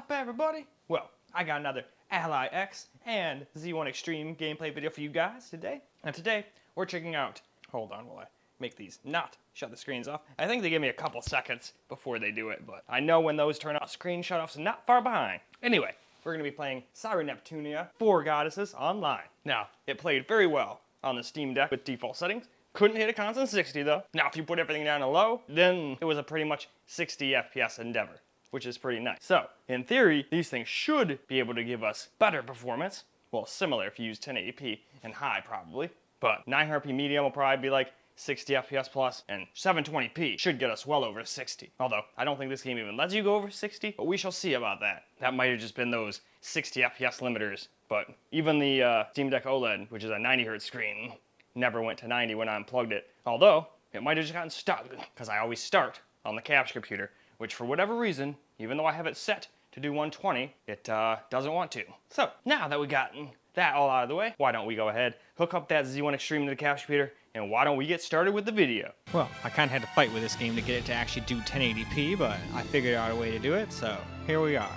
up, everybody? Well, I got another Ally X and Z1 Extreme gameplay video for you guys today. And today, we're checking out... Hold on while I make these not shut the screens off. I think they give me a couple seconds before they do it, but I know when those turn off, screen shut-offs not far behind. Anyway, we're going to be playing Cyberdimension Neptunia 4 Goddesses online. Now, it played very well on the Steam Deck with default settings. Couldn't hit a constant 60 though. Now, if you put everything down to low, then it was a pretty much 60 FPS endeavor, which is pretty nice. So, in theory, these things should be able to give us better performance. Well, similar if you use 1080p and high probably. But 900p medium will probably be like 60 FPS plus, and 720p should get us well over 60. Although, I don't think this game even lets you go over 60, but we shall see about that. That might have just been those 60 FPS limiters. But even the Steam Deck OLED, which is a 90Hz screen, never went to 90 when I unplugged it. Although, it might have just gotten stuck, because I always start on the capture computer, which for whatever reason, even though I have it set to do 120, it doesn't want to. So, now that we've gotten that all out of the way, why don't we go ahead, hook up that Z1 Extreme to the capture computer, and why don't we get started with the video? Well, I kind of had to fight with this game to get it to actually do 1080p, but I figured out a way to do it, so here we are.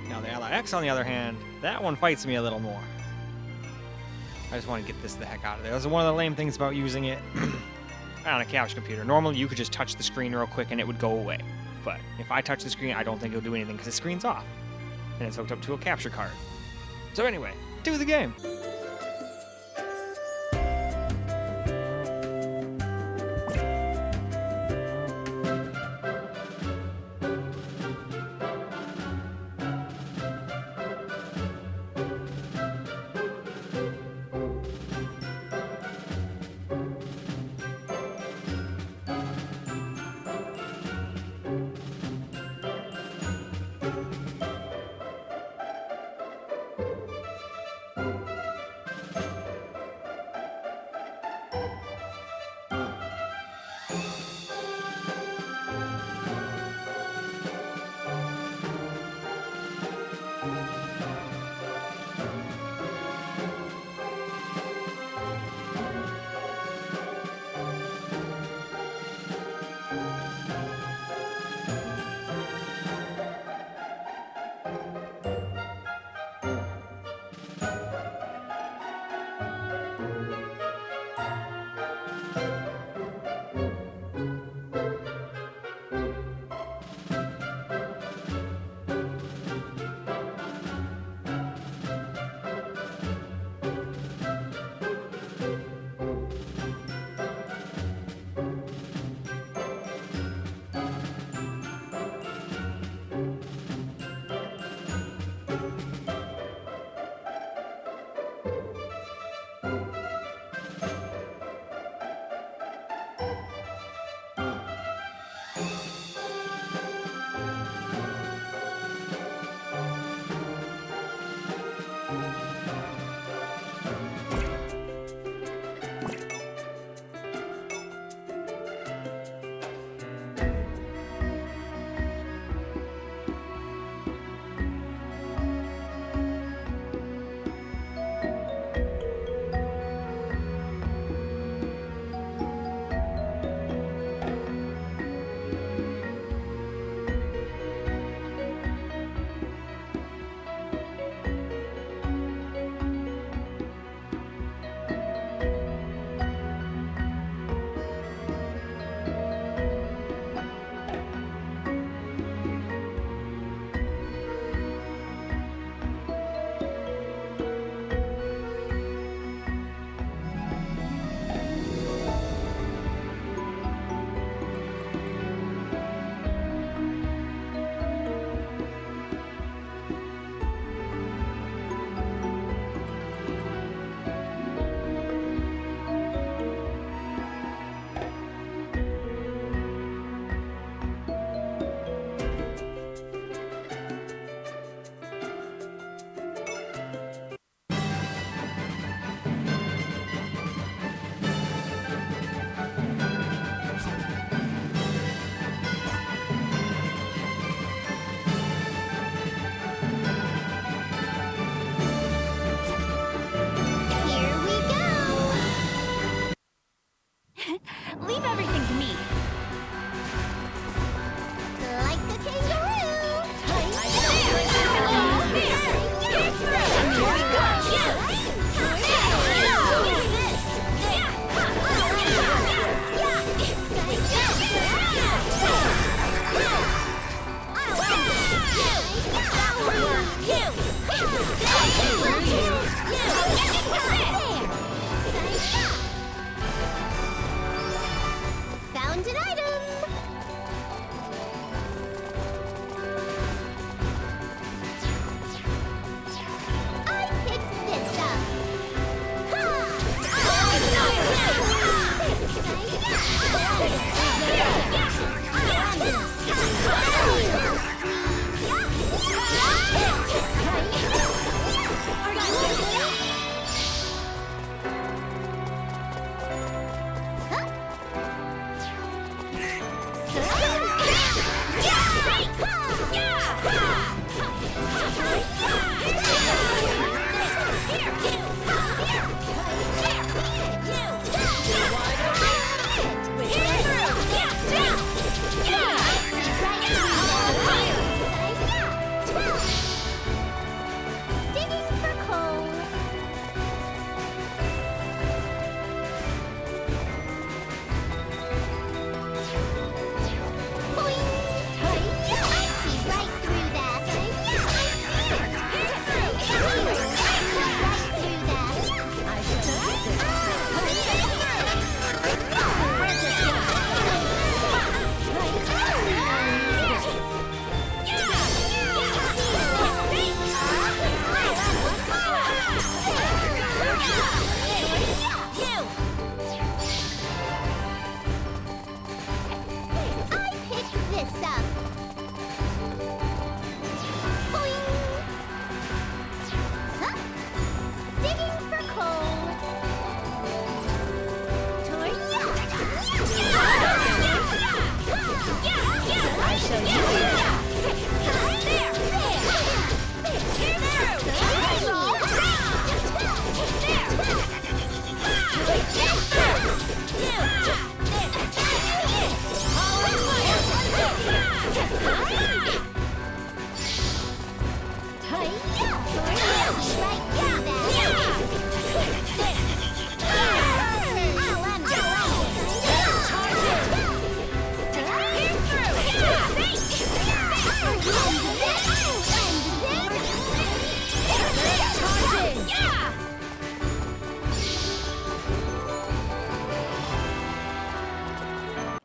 Now the Ally X, on the other hand, that one fights me a little more. I just want to get this the heck out of there. That's one of the lame things about using it on a couch computer. Normally you could just touch the screen real quick and it would go away. But if I touch the screen, I don't think it'll do anything because the screen's off. And it's hooked up to a capture card. So anyway, do the game. Found an item! I picked this up!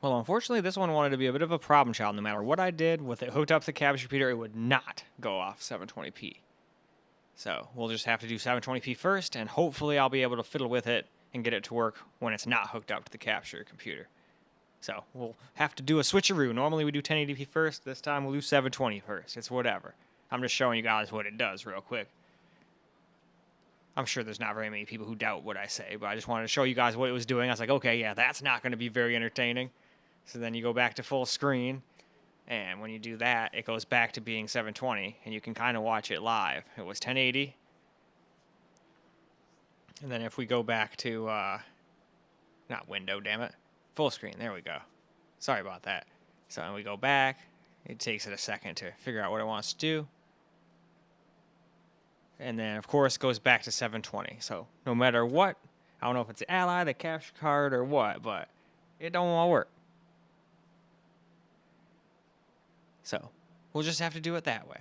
Well, unfortunately, this one wanted to be a bit of a problem child. No matter what I did with it hooked up to the capture computer, it would not go off 720p. So we'll just have to do 720p first, and hopefully I'll be able to fiddle with it and get it to work when it's not hooked up to the capture computer. So we'll have to do a switcheroo. Normally we do 1080p first. This time we'll do 720 first. It's whatever. I'm just showing you guys what it does real quick. I'm sure there's not very many people who doubt what I say, but I just wanted to show you guys what it was doing. I was like, okay, yeah, that's not going to be very entertaining. So then you go back to full screen, and when you do that, it goes back to being 720, and you can kind of watch it live. It was 1080. And then if we go back to, not window, damn it, full screen, there we go. Sorry about that. So when we go back, it takes it a second to figure out what it wants to do. And then, of course, goes back to 720. So no matter what, I don't know if it's the Ally, the capture card, or what, but it don't want to work. So we'll just have to do it that way.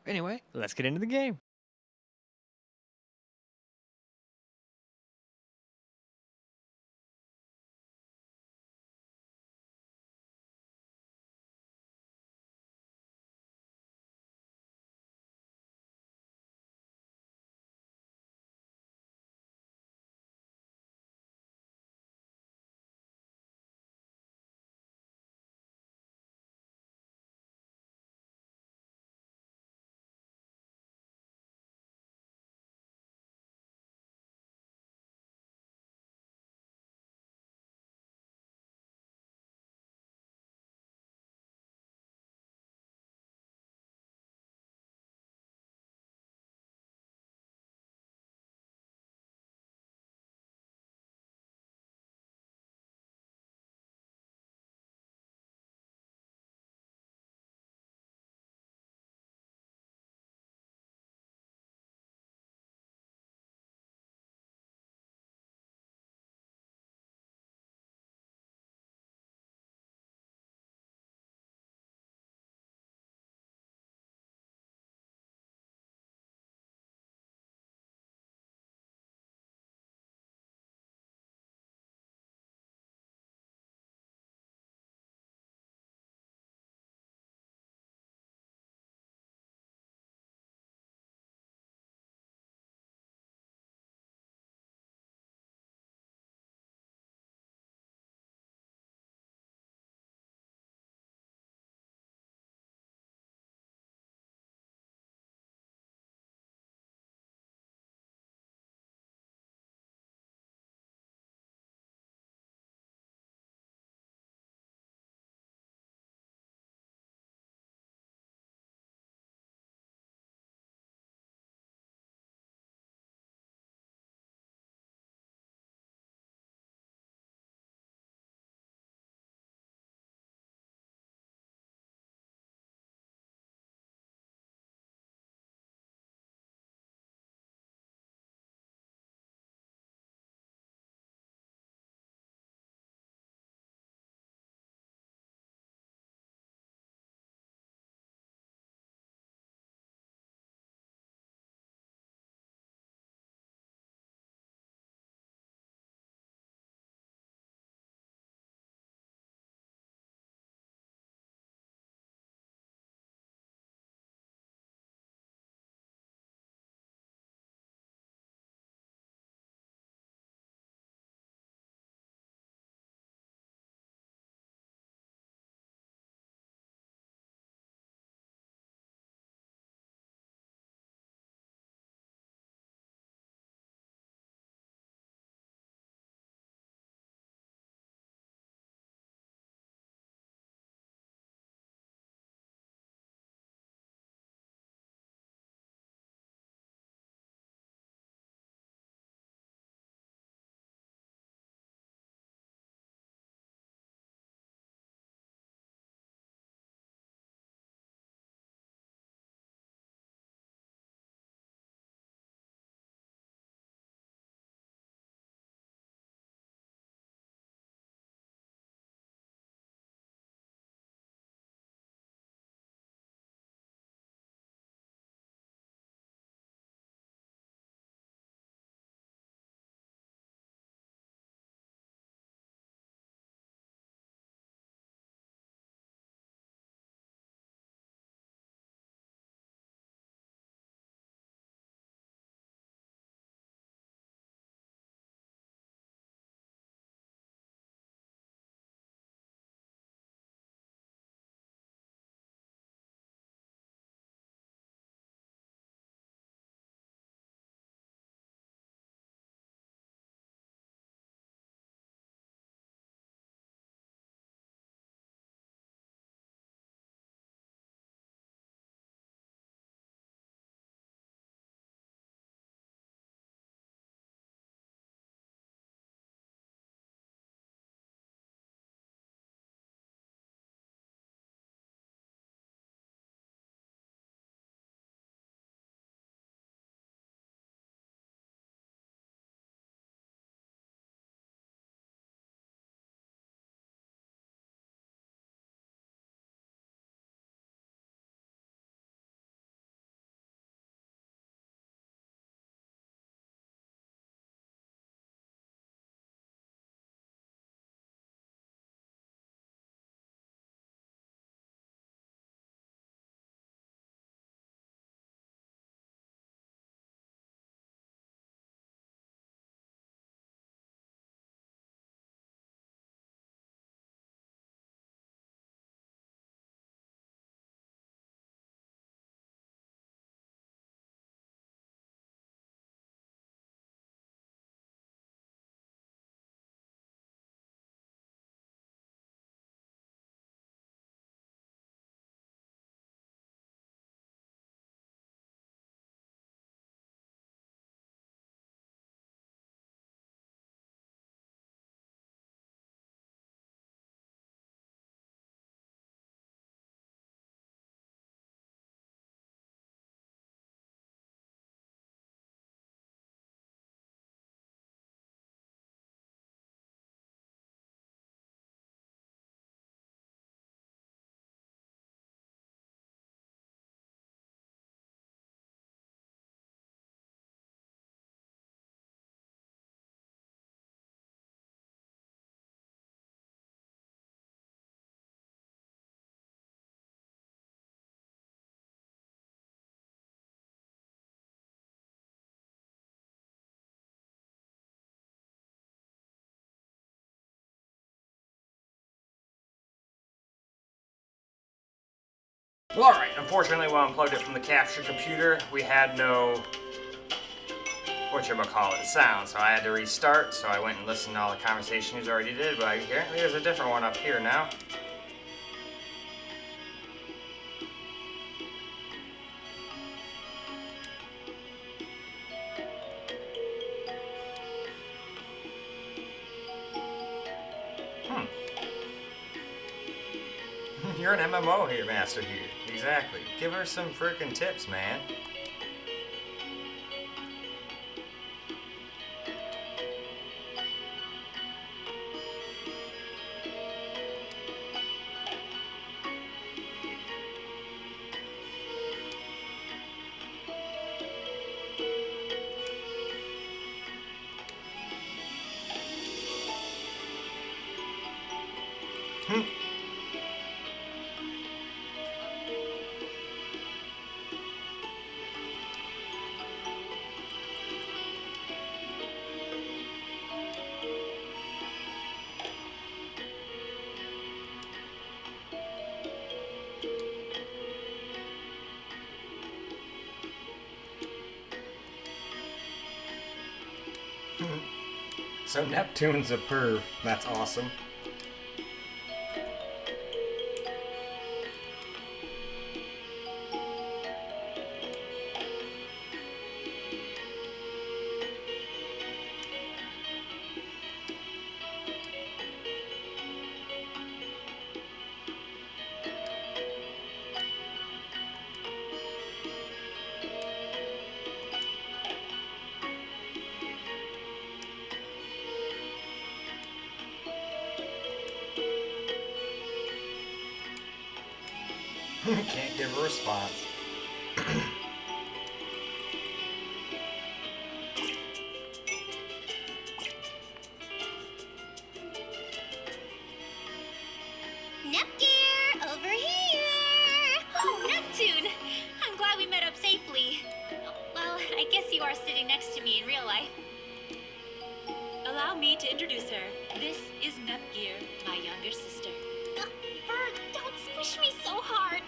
Anyway, let's get into the game. Well, alright, unfortunately when I unplugged it from the capture computer, we had no, whatchamacallit, sound, so I had to restart, so I went and listened to all the conversations you already did, but apparently there's a different one up here now. You're an MMO here, Master here. Exactly. Give her some freaking tips, man. So Neptune's a perv. That's awesome. Can't give a response. Nepgear, over here! Oh, Neptune! I'm glad we met up safely. Well, I guess you are sitting next to me in real life. Allow me to introduce her. This is Nepgear, my younger sister. Bird, don't squish me so hard.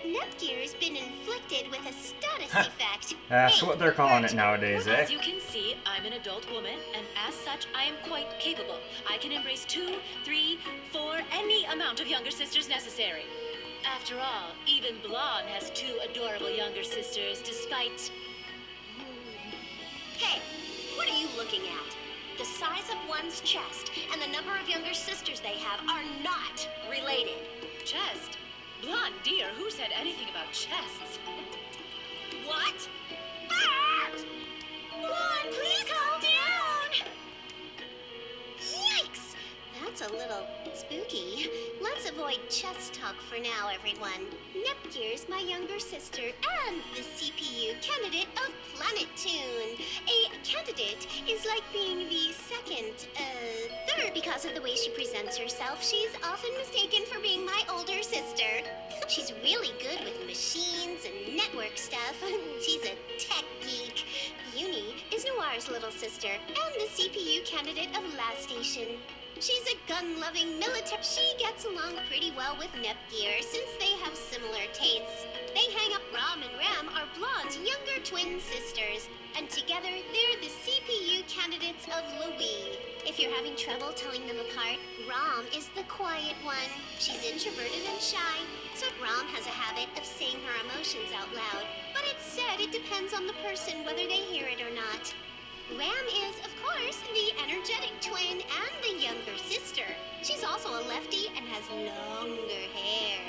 Nepgear's been inflicted with a status effect. That's Hey, what they're calling Bird, it nowadays, eh? As you can see, I'm an adult woman, and as such, I am quite capable. I can embrace 2, 3, 4, any amount of younger sisters necessary. After all, even Blonde has 2 adorable younger sisters, despite... Hey, what are you looking at? The size of one's chest and the number of younger sisters they have are not related. Chest? Blonde, dear, who said anything about chests? What? Bert! Blonde, please calm down! Yikes! That's a little spooky. Let's avoid chest talk for now, everyone. Nepgear's my younger sister and the CPU candidate of PlanetTune. A candidate is like being the third because of the way she presents herself. She's often mistaken for being my older sister. She's really good with machines and network stuff. She's a tech geek. Uni is Noir's little sister and the CPU candidate of Last Station. She's a gun-loving military. She gets along pretty well with Nepgear since they have similar tastes. They hang up. Rom and Ram are Blonde's younger twin sisters, and together they're the CPU candidates of Louis. If you're having trouble telling them apart, Rom is the quiet one. She's introverted and shy, so Rom has a habit of saying her emotions out loud. But it's said it depends on the person whether they hear it or not. Ram is, of course, the energetic twin and the younger sister. She's also a lefty and has longer hair.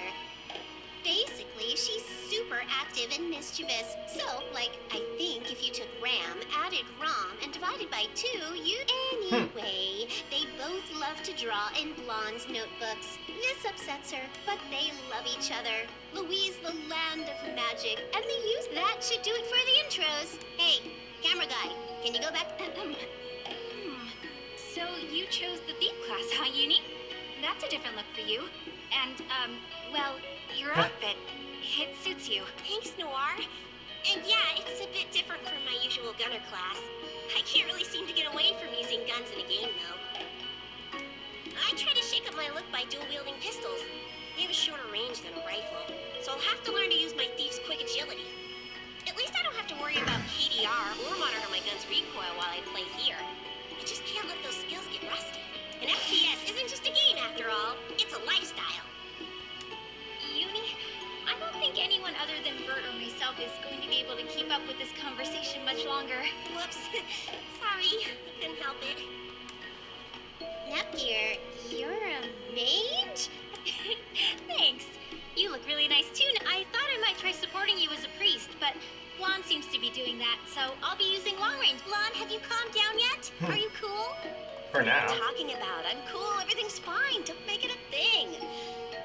Basically, she's super active and mischievous. So, like, I think if you took Ram, added Rom, and divided by 2, you'd... Anyway, they both love to draw in Blonde's notebooks. This upsets her, but they love each other. Louise, the land of magic, and they use that should do it for the intros. Hey, camera guy, can you go back? So you chose the thief class, huh, Uni? That's a different look for you. And, well, your outfit, it suits you. Thanks, Noir. And yeah, it's a bit different from my usual gunner class. I can't really seem to get away from using guns in a game, though. I try to shake up my look by dual-wielding pistols. They have a shorter range than a rifle. so I'll have to learn to use my thief's quick agility. At least I don't have to worry about KDR or monitor my gun's recoil while I play here. I just can't let those skills get rusty. An FPS isn't just a game after all, it's a lifestyle. Uni, I don't think anyone other than Vert or myself is going to be able to keep up with this conversation much longer. Whoops. Sorry, couldn't help it. Nepgear, you're a mage? Thanks. You look really nice too. I thought I might try supporting you as a priest, but Blonde seems to be doing that, so I'll be using long range. Blonde, have you calmed down yet? Are you cool? For now. What are you talking about? I'm cool, everything's fine. Don't make it a thing.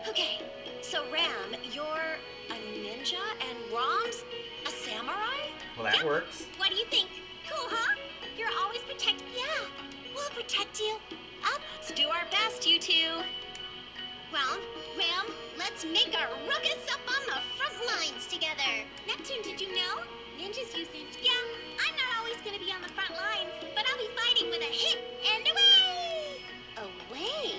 Okay, so Ram, you're a ninja and Rom's a samurai? Well, that Yep. works. What do you think? Cool, huh? You're always Yeah, we'll protect you. Let's do our best, you two. Well, Ram, let's make a ruckus up on the front lines together. Neptune, did you know? Ninjas use ninja. Yeah, I'm not always gonna be on the front lines, but I'll be fighting with a hit and away! Away?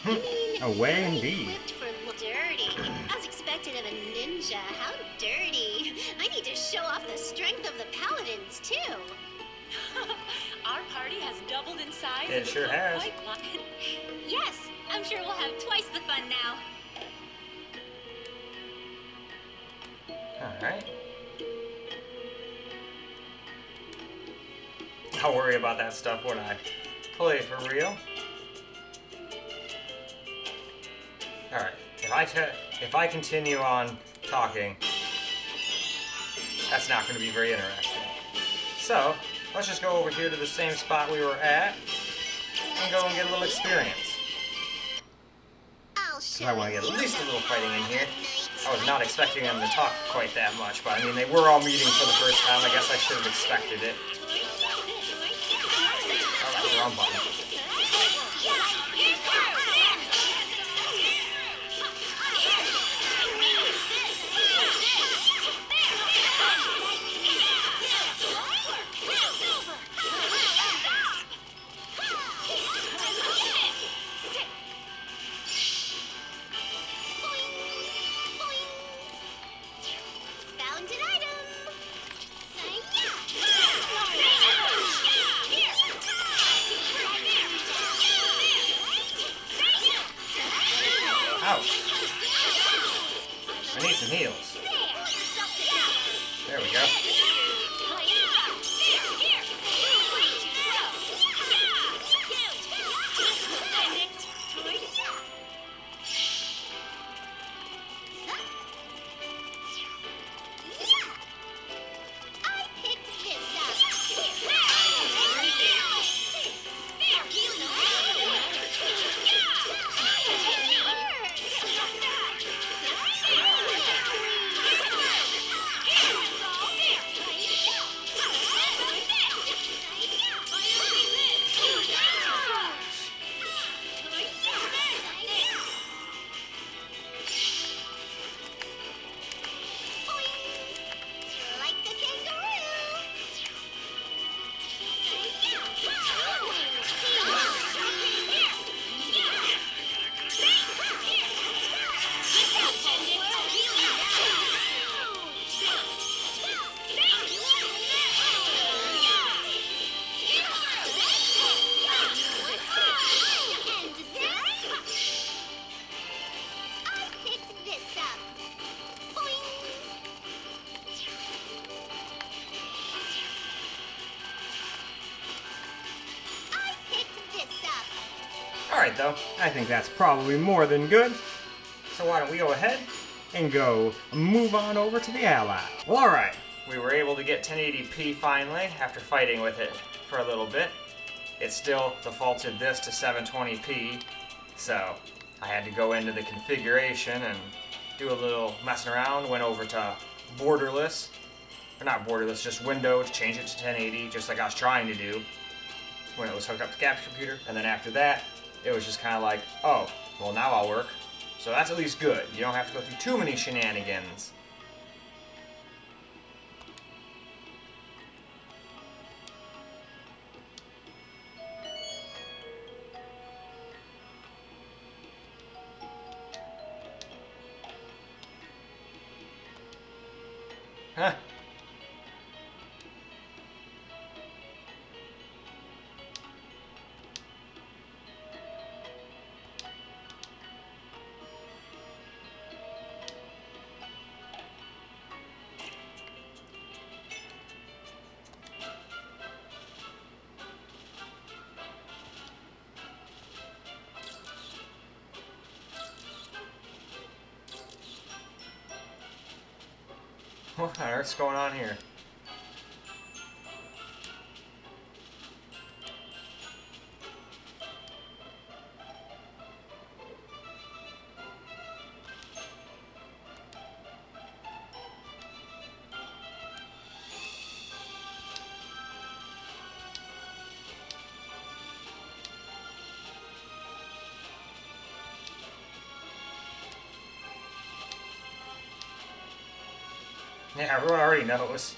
You mean Away you're indeed. equipped for dirty. As expected of a ninja, how dirty. I need to show off the strength of the paladins, too. Our party has doubled in size. It and sure become has. quite li- Yes, I'm sure we'll have twice the fun now. Alright. I'll worry about that stuff when I play for real. Alright, if I continue on talking, that's not going to be very interesting. So, let's just go over here to the same spot we were at and go and get a little experience. I'll show I want to get you at least a little fighting in here. night. I was not expecting them to talk quite that much, but I mean, they were all meeting for the first time. I guess I should have expected it. Oh, wrong button. Found an item. Ouch. I need some heals. There we go. I picked this up. Like a kangaroo. And this, I picked this up. Boing. I picked this up. Alright, though. I think that's probably more than good. So why don't we go ahead and go move on over to the ally. Well, alright. We were able to get 1080p finally after fighting with it for a little bit. It still defaulted this to 720p, so I had to go into the configuration and do a little messing around. Went over to borderless, or not borderless, just window to change it to 1080, just like I was trying to do when it was hooked up to the capture computer. And then after that, it was just kind of like, oh, well now I'll work. So that's at least good. You don't have to go through too many shenanigans. Huh. What on earth's going on here? Yeah, everyone already knows.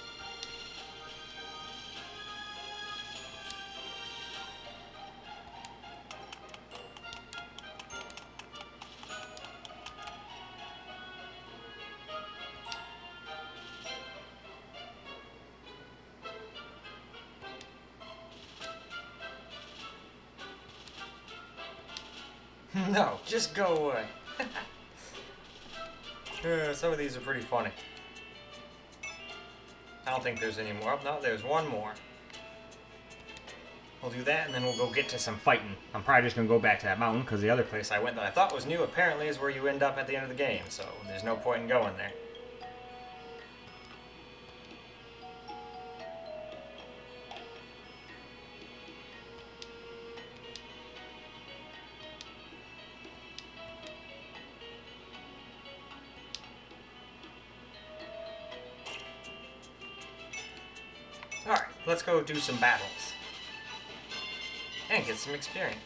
No, just go away. Some of these are pretty funny. I don't think there's any more. Oh, no, there's one more. We'll do that, and then we'll go get to some fighting. I'm probably just going to go back to that mountain, because the other place I went that I thought was new apparently is where you end up at the end of the game, so there's no point in going there. Alright, let's go do some battles. And get some experience.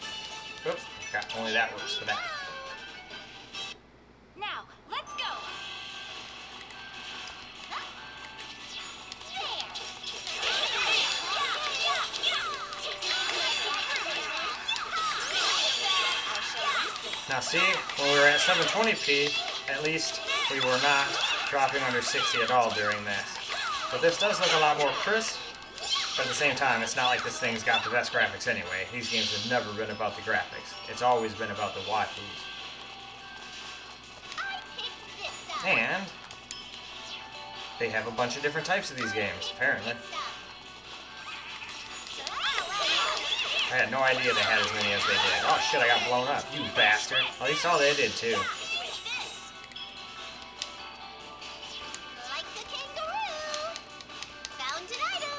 Oop, crap, only that works for that. Now, let's go. Now see, when we were at 720p, at least we were not dropping under 60 at all during this. But this does look a lot more crisp, but at the same time, it's not like this thing's got the best graphics anyway. These games have never been about the graphics. It's always been about the waifus. And they have a bunch of different types of these games, apparently. I had no idea they had as many as they did. Oh shit, I got blown up, you bastard. At least all they did too. Like the kangaroo. Found an item.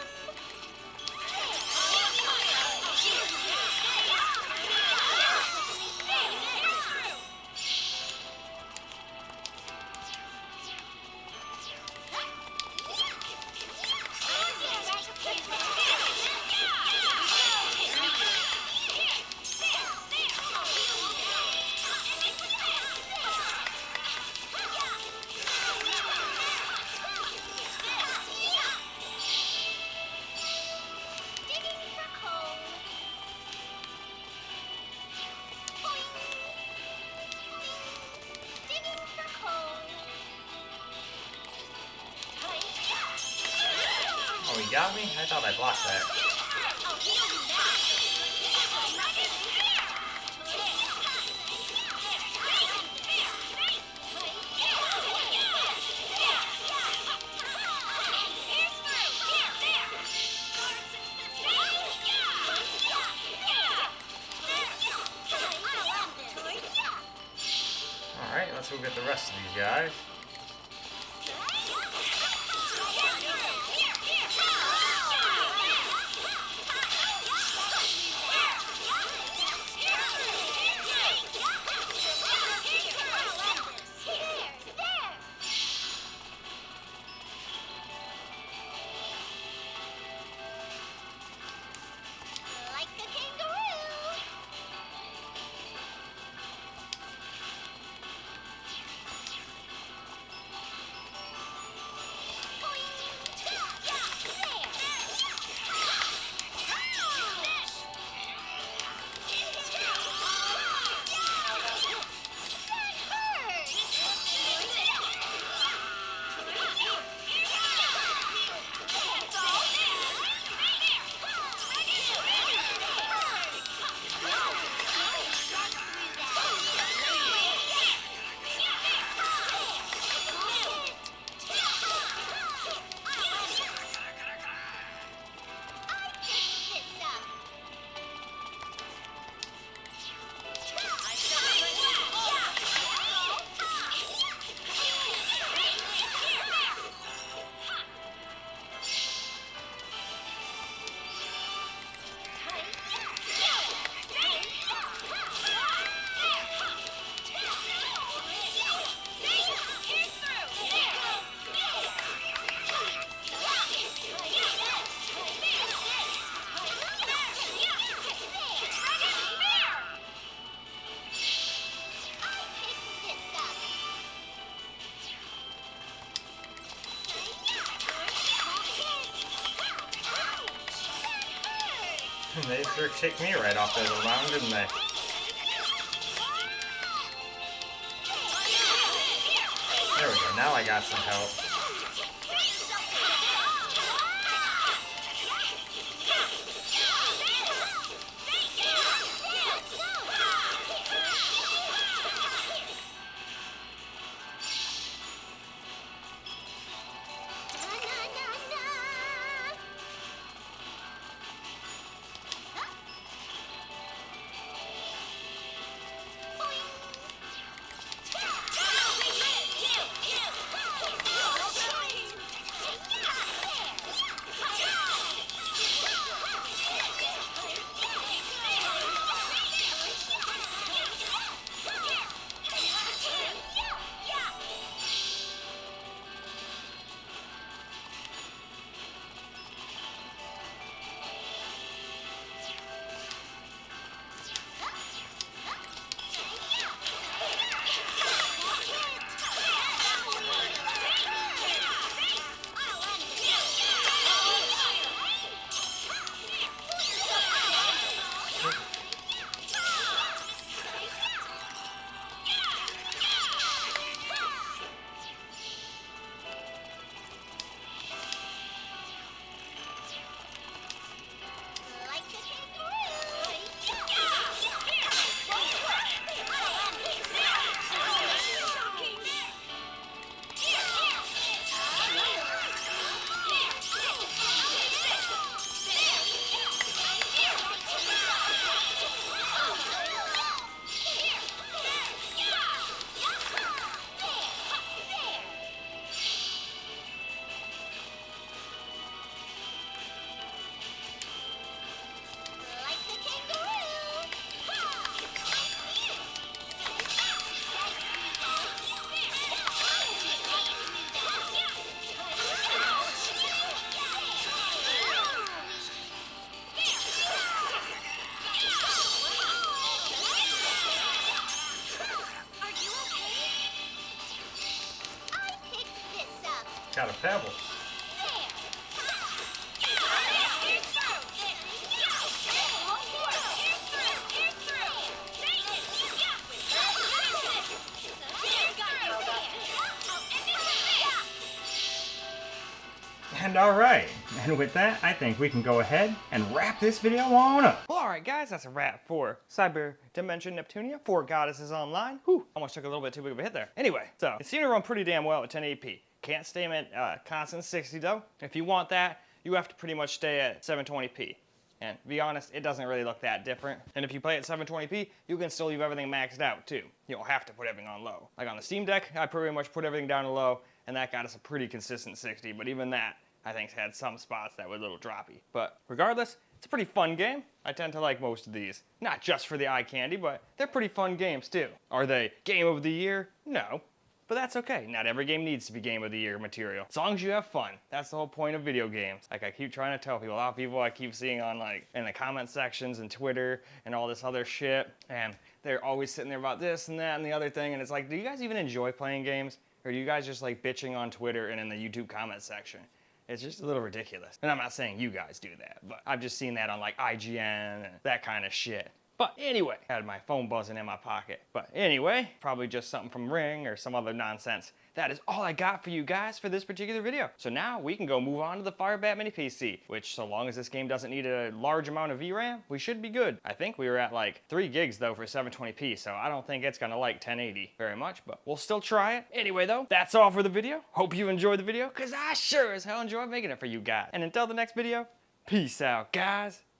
Oh, he got me? I thought I blocked that. Alright, let's go get the rest of these guys. Like the kangaroo. They sure kicked me right off the mountain, didn't they? There we go, now I got some help. Got a pebble. And alright, and with that, I think we can go ahead and wrap this video on up. Well, alright guys, that's a wrap for Cyberdimension Neptunia, 4 Goddesses Online. Whew, almost took a little bit too big of a hit there. Anyway, so it seemed to run pretty damn well at 1080p. Can't stay at constant 60 though. If you want that, you have to pretty much stay at 720p. And to be honest, it doesn't really look that different. And if you play at 720p, you can still leave everything maxed out too. You don't have to put everything on low. Like on the Steam Deck, I pretty much put everything down to low, and that got us a pretty consistent 60, but even that, I think, had some spots that were a little droppy. But regardless, it's a pretty fun game. I tend to like most of these. Not just for the eye candy, but they're pretty fun games too. Are they Game of the Year? No. But that's okay. Not every game needs to be Game of the Year material. As long as you have fun. That's the whole point of video games. Like I keep trying to tell people, a lot of people I keep seeing on like in the comment sections and Twitter and all this other shit, and they're always sitting there about this and that and the other thing, and it's like, do you guys even enjoy playing games? Or do you guys just like bitching on Twitter and in the YouTube comment section? It's just a little ridiculous. And I'm not saying you guys do that, but I've just seen that on like IGN and that kind of shit. But anyway, I had my phone buzzing in my pocket. But anyway, probably just something from Ring or some other nonsense. That is all I got for you guys for this particular video. So now we can go move on to the Firebat Mini PC, which so long as this game doesn't need a large amount of VRAM, we should be good. I think we were at like 3 gigs though for 720p, so I don't think it's gonna like 1080 very much, but we'll still try it. Anyway though, that's all for the video. Hope you enjoyed the video, cause I sure as hell enjoyed making it for you guys. And until the next video, peace out guys.